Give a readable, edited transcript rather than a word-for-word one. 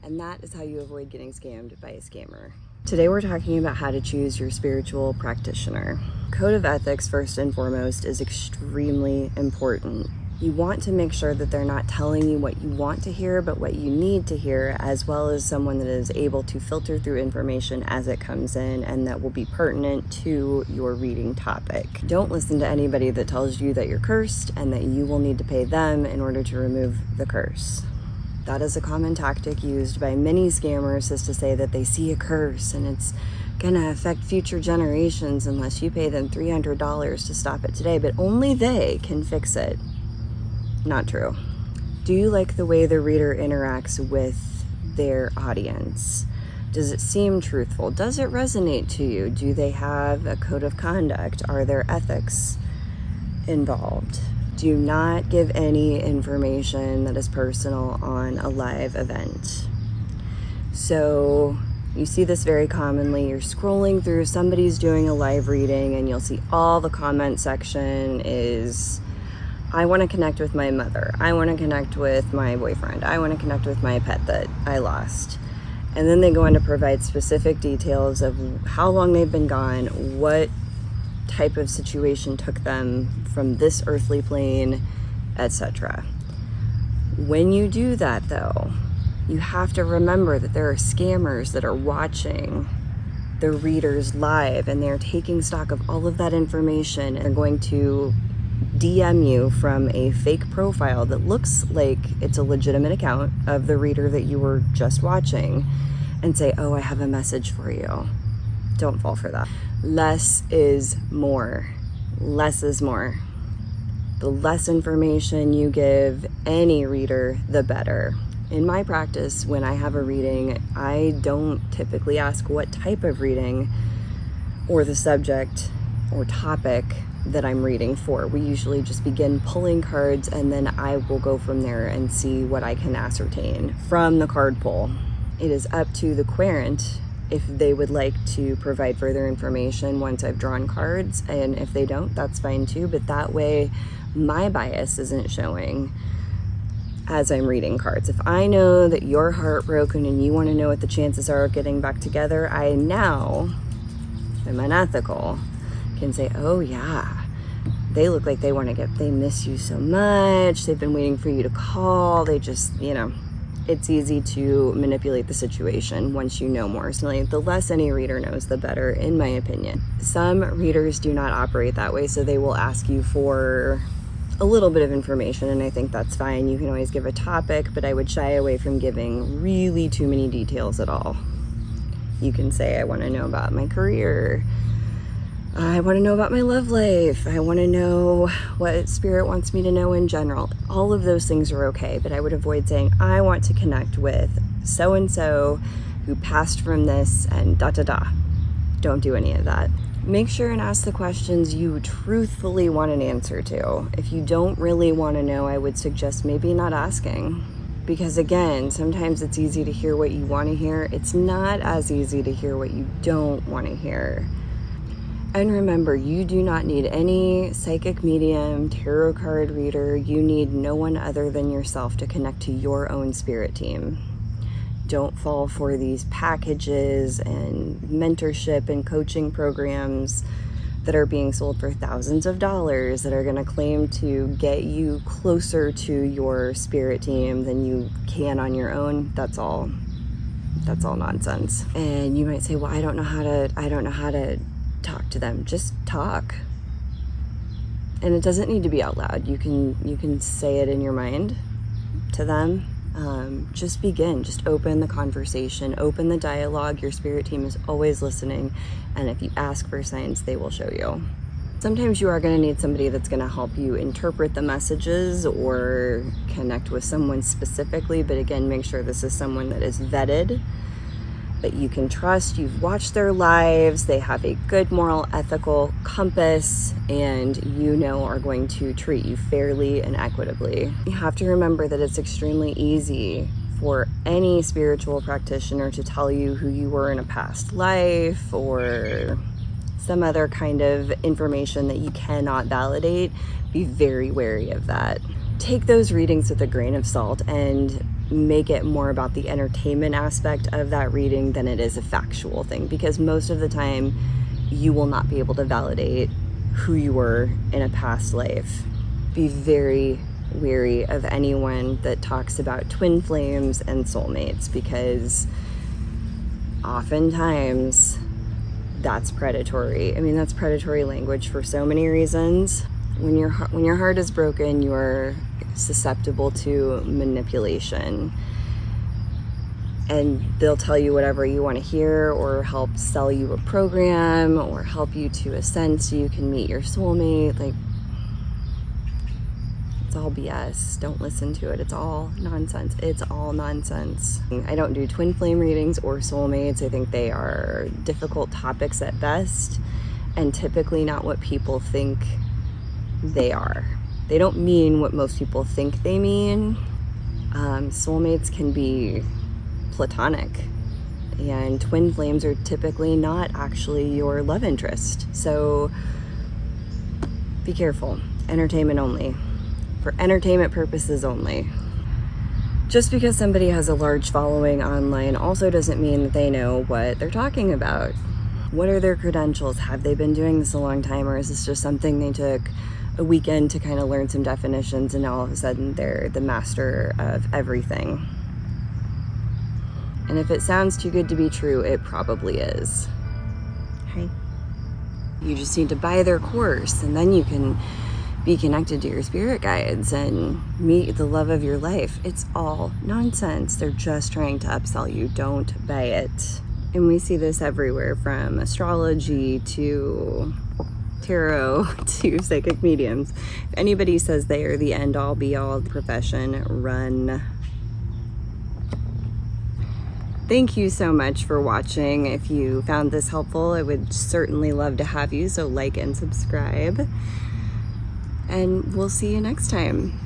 And that is how you avoid getting scammed by a scammer. Today we're talking about how to choose your spiritual practitioner. Code of ethics, first and foremost, is extremely important. You want to make sure that they're not telling you what you want to hear, but what you need to hear, as well as someone that is able to filter through information as it comes in and that will be pertinent to your reading topic. Don't listen to anybody that tells you that you're cursed and that you will need to pay them in order to remove the curse. That is a common tactic used by many scammers, is to say that they see a curse and it's gonna affect future generations unless you pay them $300 to stop it today, but only they can fix it. Not true. Do you like the way the reader interacts with their audience? Does it seem truthful? Does it resonate to you? Do they have a code of conduct? Are there ethics involved? Do not give any information that is personal on a live event. So you see this very commonly. You're scrolling through, somebody's doing a live reading, and you'll see all the comment section is, I want to connect with my mother. I want to connect with my boyfriend. I want to connect with my pet that I lost. And then they go on to provide specific details of how long they've been gone, what type of situation took them from this earthly plane, etc. When you do that, though, you have to remember that there are scammers that are watching the readers live, and they're taking stock of all of that information and are going to DM you from a fake profile that looks like it's a legitimate account of the reader that you were just watching and say, oh, I have a message for you. Don't fall for that. Less is more. Less is more. The less information you give any reader, the better. In my practice, when I have a reading, I don't typically ask what type of reading or the subject or topic that I'm reading for. We usually just begin pulling cards, and then I will go from there and see what I can ascertain from the card pull. It is up to the querent if they would like to provide further information once I've drawn cards, and if they don't, that's fine too, but that way my bias isn't showing as I'm reading cards. If I know that you're heartbroken and you want to know what the chances are of getting back together, I now, if I'm unethical, can say, oh yeah, they look like they miss you so much, they've been waiting for you to call, they just, it's easy to manipulate the situation once you know more. So the less any reader knows, the better, in my opinion. Some readers do not operate that way, so they will ask you for a little bit of information, and I think that's fine. You can always give a topic, but I would shy away from giving really too many details at all. You can say, I want to know about my career, I want to know about my love life, I want to know what spirit wants me to know in general. All of those things are okay, but I would avoid saying, I want to connect with so-and-so who passed from this and da-da-da. Don't do any of that. Make sure and ask the questions you truthfully want an answer to. If you don't really want to know, I would suggest maybe not asking. Because again, sometimes it's easy to hear what you want to hear. It's not as easy to hear what you don't want to hear. And remember, you do not need any psychic medium, tarot card reader. You need no one other than yourself to connect to your own spirit team. Don't fall for these packages and mentorship and coaching programs that are being sold for thousands of dollars that are going to claim to get you closer to your spirit team than you can on your own. That's all nonsense. And you might say, well, I don't know how to talk to them. Just talk. And it doesn't need to be out loud. You can say it in your mind to them. Just open the conversation, open the dialogue. Your spirit team is always listening, and if you ask for signs, they will show you. Sometimes you are going to need somebody that's going to help you interpret the messages or connect with someone specifically, but again, make sure this is someone that is vetted, that you can trust. You've watched their lives, they have a good moral, ethical compass, and are going to treat you fairly and equitably. You have to remember that it's extremely easy for any spiritual practitioner to tell you who you were in a past life or some other kind of information that you cannot validate. Be very wary of that. Take those readings with a grain of salt and make it more about the entertainment aspect of that reading than it is a factual thing, because most of the time you will not be able to validate who you were in a past life. Be very wary of anyone that talks about twin flames and soulmates, because oftentimes that's predatory. I mean, that's predatory language for so many reasons. When your heart is broken, you're susceptible to manipulation, and they'll tell you whatever you want to hear, or help sell you a program, or help you to ascend so you can meet your soulmate. Like, it's all BS. Don't listen to it. It's all nonsense. It's all nonsense. I don't do twin flame readings or soulmates. I think they are difficult topics at best, and typically not what people think they are. They don't mean what most people think they mean. Soulmates can be platonic, and twin flames are typically not actually your love interest. So be careful. Entertainment only. For entertainment purposes only. Just because somebody has a large following online also doesn't mean that they know what they're talking about. What are their credentials? Have they been doing this a long time, or is this just something they took a weekend to kind of learn some definitions and now all of a sudden they're the master of everything? And if it sounds too good to be true, it probably is. Okay? You just need to buy their course, and then you can be connected to your spirit guides and meet the love of your life. It's all nonsense. They're just trying to upsell you. Don't buy it. And we see this everywhere, from astrology to tarot to psychic mediums. If anybody says they are the end-all be-all profession, run. Thank you so much for watching. If you found this helpful, I would certainly love to have you, so like and subscribe. And we'll see you next time.